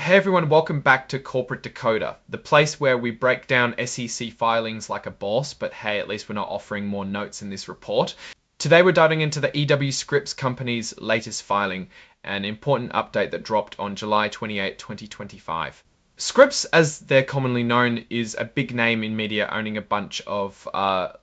Hey everyone, welcome back to Corporate Decoder, the place where we break down SEC filings like a boss, but hey, at least we're not offering more notes in this report. Today we're diving into the EW Scripps company's latest filing, an important update that dropped on July 28, 2025. Scripps, as they're commonly known, is a big name in media, owning a bunch of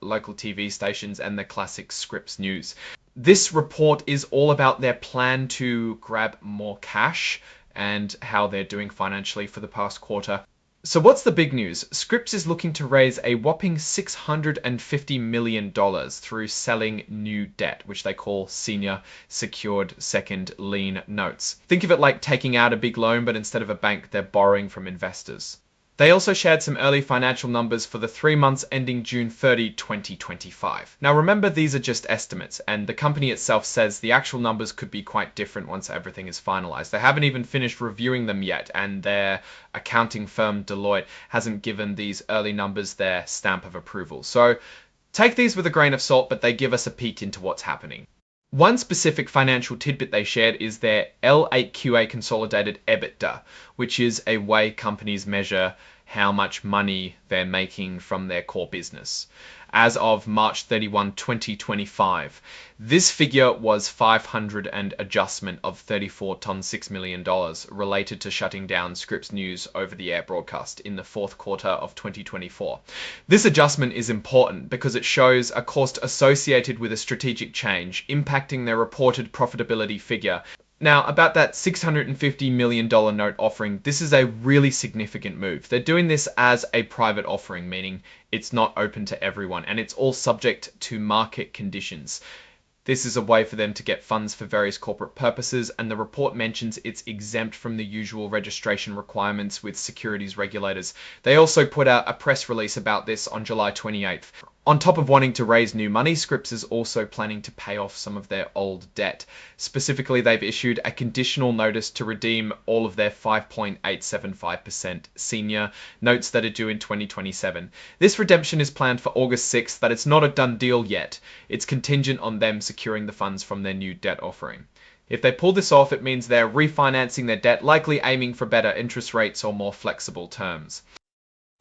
local TV stations and the classic Scripps News. This report is all about their plan to grab more cash and how they're doing financially for the past quarter. So what's the big news? Scripps is looking to raise a whopping $650 million through selling new debt, which they call senior secured second lien notes. Think of it like taking out a big loan, but instead of a bank, they're borrowing from investors. They also shared some early financial numbers for the 3 months ending June 30, 2025. Now remember, these are just estimates, and the company itself says the actual numbers could be quite different once everything is finalized. They haven't even finished reviewing them yet, and their accounting firm Deloitte hasn't given these early numbers their stamp of approval. So take these with a grain of salt, but they give us a peek into what's happening. One specific financial tidbit they shared is their L8QA consolidated EBITDA, which is a way companies measure how much money they're making from their core business. As of March 31, 2025, this figure was 500 and adjustment of $34.6 million related to shutting down Scripps News over-the-air broadcast in the fourth quarter of 2024. This adjustment is important because it shows a cost associated with a strategic change impacting their reported profitability figure. Now, about that $650 million note offering, this is a really significant move. They're doing this as a private offering, meaning it's not open to everyone, and it's all subject to market conditions. This is a way for them to get funds for various corporate purposes, and the report mentions it's exempt from the usual registration requirements with securities regulators. They also put out a press release about this on July 28th. On top of wanting to raise new money, Scripps is also planning to pay off some of their old debt. Specifically, they've issued a conditional notice to redeem all of their 5.875% senior notes that are due in 2027. This redemption is planned for August 6th, but it's not a done deal yet. It's contingent on them securing the funds from their new debt offering. If they pull this off, it means they're refinancing their debt, likely aiming for better interest rates or more flexible terms.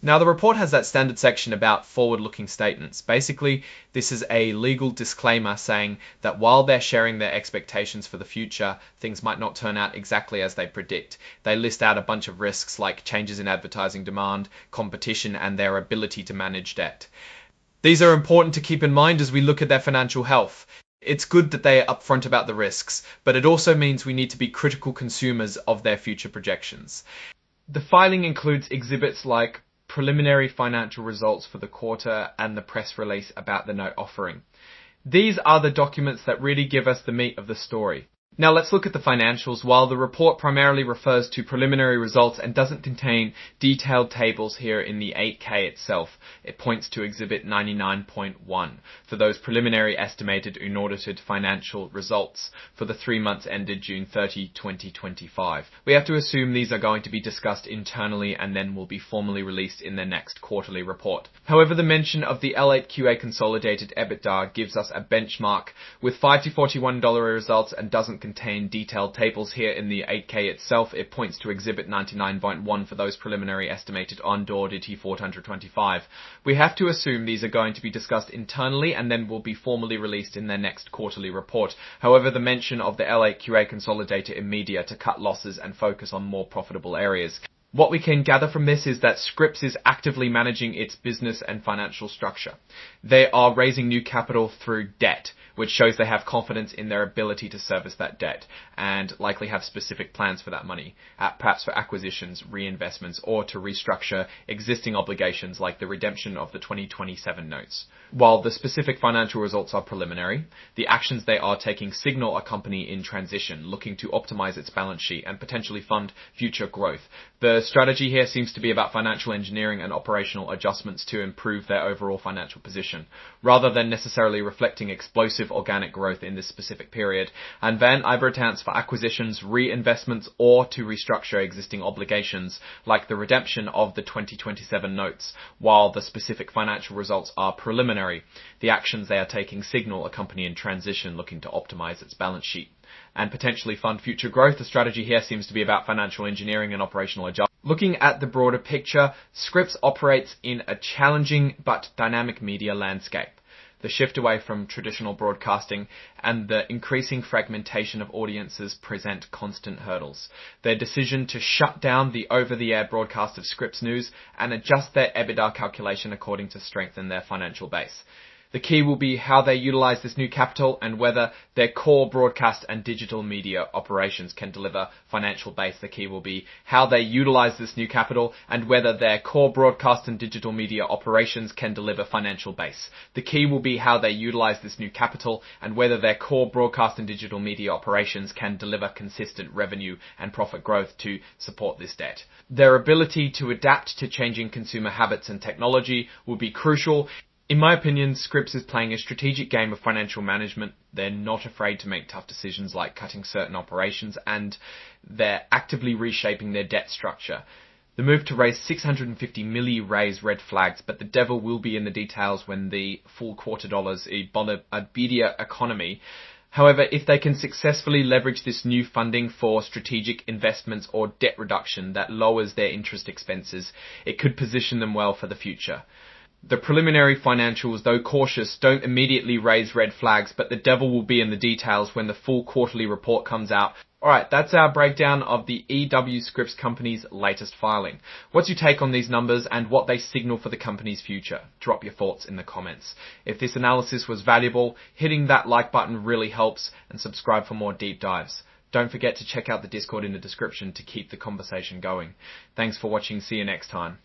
Now, the report has that standard section about forward-looking statements. Basically, this is a legal disclaimer saying that while they're sharing their expectations for the future, things might not turn out exactly as they predict. They list out a bunch of risks like changes in advertising demand, competition, and their ability to manage debt. These are important to keep in mind as we look at their financial health. It's good that they are upfront about the risks, but it also means we need to be critical consumers of their future projections. The filing includes exhibits like preliminary financial results for the quarter and the press release about the note offering. These are the documents that really give us the meat of the story. Now let's look at the financials. While the report primarily refers to preliminary results and doesn't contain detailed tables here in the 8K itself, it points to Exhibit 99.1 for those preliminary estimated unaudited financial results for the 3 months ended June 30, 2025. We have to assume these are going to be discussed internally and then will be formally released in their next quarterly report. However, the mention of the L8QA consolidated EBITDA gives us a benchmark with $5 to $41 results and doesn't contain detailed tables here in the 8K itself. It points to Exhibit 99.1 for those preliminary estimated unaudited T425. We have to assume these are going to be discussed internally and then will be formally released in their next quarterly report. However, the mention of the L8QA consolidator in media to cut losses and focus on more profitable areas. What we can gather from this is that Scripps is actively managing its business and financial structure. They are raising new capital through debt, which shows they have confidence in their ability to service that debt and likely have specific plans for that money, perhaps for acquisitions, reinvestments, or to restructure existing obligations like the redemption of the 2027 notes. While the specific financial results are preliminary, the actions they are taking signal a company in transition, looking to optimize its balance sheet and potentially fund future growth. The strategy here seems to be about financial engineering and operational adjustments to improve their overall financial position, rather than necessarily reflecting explosive organic growth in this specific period, and then either accounts for acquisitions, reinvestments, or to restructure existing obligations, like the redemption of the 2027 notes. While the specific financial results are preliminary, the actions they are taking signal a company in transition looking to optimize its balance sheet. and potentially fund future growth. The strategy here seems to be about financial engineering and operational adjustment. Looking at the broader picture, Scripps operates in a challenging but dynamic media landscape. The shift away from traditional broadcasting and the increasing fragmentation of audiences present constant hurdles. Their decision to shut down the over-the-air broadcast of Scripps News and adjust their EBITDA calculation according to strengthen their financial base. The key will be how they utilize this new capital and whether their core broadcast and digital media operations can deliver financial base. The key will be how they utilize this new capital and whether their core broadcast and digital media operations can deliver financial base. The key will be how they utilize this new capital and whether their core broadcast and digital media operations can deliver consistent revenue and profit growth to support this debt. Their ability to adapt to changing consumer habits and technology will be crucial. In my opinion, Scripps is playing a strategic game of financial management. They're not afraid to make tough decisions like cutting certain operations, and they're actively reshaping their debt structure. The move to raise 650 million raised red flags, but the devil will be in the details when the full quarter dollars a media economy. However, if they can successfully leverage this new funding for strategic investments or debt reduction that lowers their interest expenses, it could position them well for the future. The preliminary financials, though cautious, don't immediately raise red flags, but the devil will be in the details when the full quarterly report comes out. Alright, that's our breakdown of the EW Scripps company's latest filing. What's your take on these numbers and what they signal for the company's future? Drop your thoughts in the comments. If this analysis was valuable, hitting that like button really helps, and subscribe for more deep dives. Don't forget to check out the Discord in the description to keep the conversation going. Thanks for watching. See you next time.